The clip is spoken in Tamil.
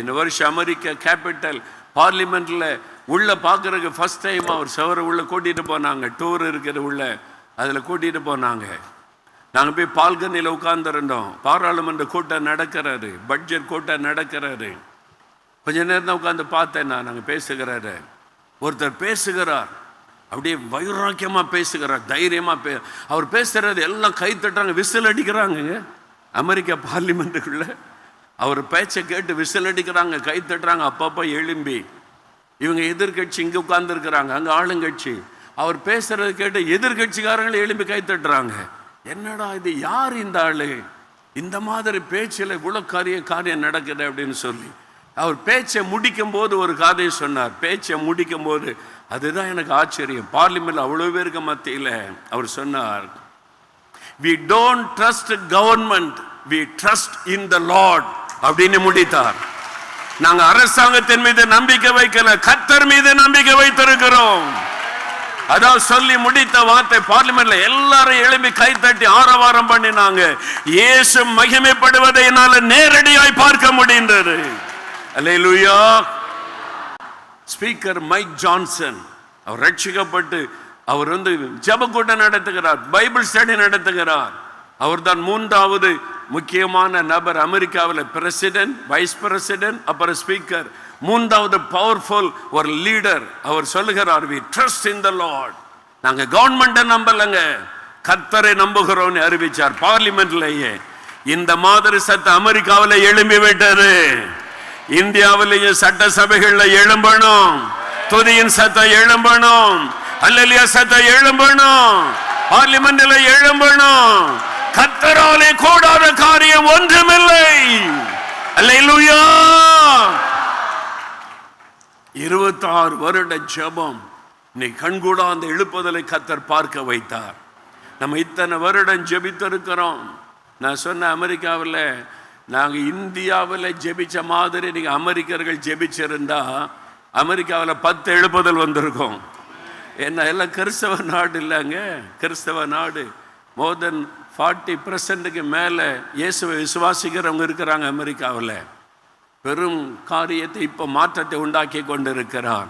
இந்த வருஷம் அமெரிக்கா கேபிட்டல் பார்லிமெண்ட்டில் உள்ள பார்க்குறதுக்கு ஃபர்ஸ்ட் டைம் அவர் செவரை உள்ள கூட்டிகிட்டு போனாங்க. டூர் இருக்கிற உள்ள அதில் கூட்டிகிட்டு போனாங்க. நாங்கள் போய் பால்கனியில் உட்கார்ந்துருந்தோம். பாராளுமன்ற கூட்டம் நடக்கிறாரு, பட்ஜெட் கூட்டம் நடக்கிறாரு. கொஞ்ச நேரம் தான் உட்காந்து பார்த்தேன் நான். நாங்கள் பேசுகிறாரு, ஒருத்தர் பேசுகிறார், அப்படியே வைராக்கியமாக பேசுகிறார், தைரியமாக அவர் பேசுகிறது எல்லாம் கை தட்டுறாங்க, விசில் அடிக்கிறாங்க. அமெரிக்கா பார்லிமெண்ட்டுக்குள்ள அவர் பேச்சை கேட்டு விசில் அடிக்கிறாங்க, கை தட்டுறாங்க. அப்பப்போ எழும்பி இவங்க எதிர்கட்சி இங்கே உட்கார்ந்துருக்கிறாங்க, அங்கே ஆளுங்கட்சி. அவர் பேசுறது கேட்டு எதிர்கட்சிக்காரங்களும் எழும்பி கை தட்டுறாங்க. என்னடா இது, யார் இந்த ஆளு, இந்த மாதிரி பேச்சில் இவ்வளோ காரியம் நடக்குது அப்படின்னு சொல்லி அவர் பேச்சை முடிக்கும் போது ஒரு கதையை சொன்னார். பேச்சை முடிக்கும் போது அதுதான் எனக்கு ஆச்சரியம். பார்லிமெண்ட் அவ்வளோ பேருக்கு மத்தியில் அவர் சொன்னார், we don't trust government, we trust in the Lord அப்படின்னு முடித்தார். நாங்க அரசாங்கத்தின் மீது நம்பிக்கை வைக்கல, கர்த்தர் மீது நம்பிக்கை வைத்திருக்கிறோம். அதான் சொல்லி முடித்த வார்த்தை. பார்லிமெண்ட்ல எல்லாரும் எழுப்பி கை தட்டி ஆரவாரம் பண்ணினாங்க. இயேசு மகிமைப்படுவதை என்னால நேரடியாய் பார்க்க முடிந்தது. அல்லேலூயா. ஸ்பீக்கர் மைக் ஜான்சன் அவர் ரட்சிக்கப்பட்டு அவர் ஜெப கூட்டம் நடத்துகிறார், பைபிள் ஸ்டடி நடத்துகிறார். அவர் தான் 3வது முக்கியமான நபர் அமெரிக்காவில். பிரசிடென்ட், வைஸ் பிரசிடென்ட், அப்புறம் ஸ்பீக்கர். 3வது பவர்ஃபுல் ஒரு லீடர். அவர் சொல்லுகிறார், we trust in the Lord. நாங்க கவர்மெண்ட்டை நம்பலங்க, கர்த்தரை நம்புகிறோம் அறிவிச்சார் பார்லிமெண்ட்லேயே. இந்த மாதிரி சட்டம் அமெரிக்காவில் எழும்பி விட்டது. இந்தியாவிலேயே சட்டசபைகளில் எழும்பணும், துதியின் சத்தம் எழும்பணும், அல்லேலூயா சத்தம் எழும்பணும், பார்லிமெண்ட்ல எழும்பணும். கர்த்தராலே கூடாத காரியம் ஒன்றுமில்லை. அல்லேலூயா. 26 வருட ஜெபம் இன்னைக்கு கண்கூடா அந்த எழுப்புதலை கர்த்தர் பார்க்க வைத்தார். நம்ம இத்தனை வருடம் ஜெபித்திருக்கிறோம். நான் சொன்ன அமெரிக்காவில் நாங்கள் இந்தியாவில் ஜெபிச்ச மாதிரி நீங்கள் அமெரிக்கர்கள் ஜெபிச்சிருந்தா அமெரிக்காவில் 10 எழுப்புதல் வந்திருக்கும். என்ன எல்லாம் கிறிஸ்தவ நாடு இல்லைங்க, கிறிஸ்தவ நாடு. மோர் தென் 40% மேலே இயேசுவை விசுவாசிக்கிறவங்க இருக்கிறாங்க அமெரிக்காவில். பெரும் காரியத்தை இப்போ மாற்றத்தை உண்டாக்கி கொண்டிருக்கிறார்.